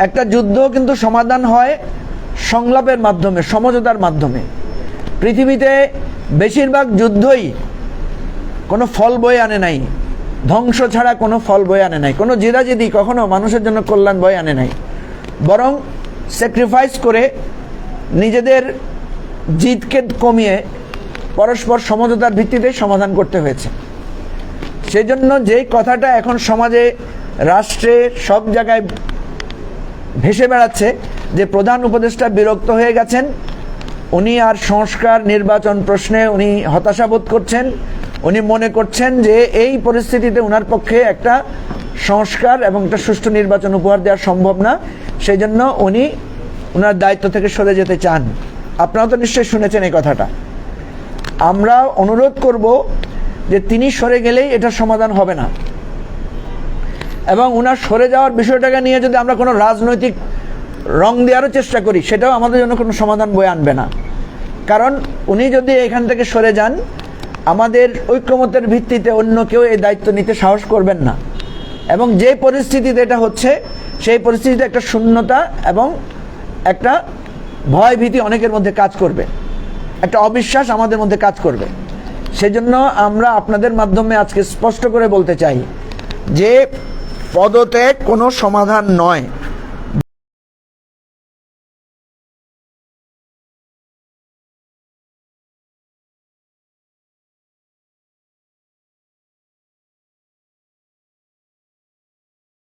একটা যুদ্ধ কিন্তু সমাধান হয় সংলাপের মাধ্যমে, সমঝোতার মাধ্যমে। পৃথিবীতে বেশিরভাগ যুদ্ধই কোনো ফল বয়ে আনে নাই, ধ্বংস ছাড়া কোনো ফল বয়ে আনে নাই, কোনো জেদাজেদি কখনো মানুষের জন্য কল্যাণ বয়ে আনে নাই, বরং স্যাক্রিফাইস করে নিজেদের জিদকে কমিয়ে পরস্পর সমঝোতার ভিত্তিতে সমাধান করতে হয়েছে। সেই জন্য যেই কথাটা এখন সমাজে, রাষ্ট্রে, সব জায়গায় ভেসে বেড়াচ্ছে যে প্রধান উপদেষ্টা বিরক্ত হয়ে গেছেন, উনি আর সংস্কার নির্বাচন প্রশ্নে উনি হতাশা বোধ করছেন, উনি মনে করছেন যে এই পরিস্থিতিতে ওনার পক্ষে একটা সংস্কার এবং একটা সুষ্ঠু নির্বাচন উপহার দেওয়া সম্ভব না, সেই জন্য উনি ওনার দায়িত্ব থেকে সরে যেতে চান। আপনারা তো নিশ্চয়ই শুনেছেন এই কথাটা। আমরা অনুরোধ করব যে তিনি সরে গেলেই এটা সমাধান হবে না, এবং ওনার সরে যাওয়ার বিষয়টাকে নিয়ে যদি আমরা কোনো রাজনৈতিক রং দেওয়ারও চেষ্টা করি, সেটাও আমাদের জন্য কোনো সমাধান বয়ে আনবে না। কারণ উনি যদি এখান থেকে সরে যান, আমাদের ঐক্যমতের ভিত্তিতে অন্য কেউ এই দায়িত্ব নিতে সাহস করবেন না, এবং যে পরিস্থিতিতে এটা হচ্ছে সেই পরিস্থিতিতে একটা শূন্যতা এবং একটা ভয় ভীতি অনেকের মধ্যে কাজ করবে, একটা অবিশ্বাস আমাদের মধ্যে কাজ করবে। সেজন্য আমরা আপনাদের মাধ্যমে আজকে স্পষ্ট করে বলতে চাই যে পদত্যাগ কোনো সমাধান নয়।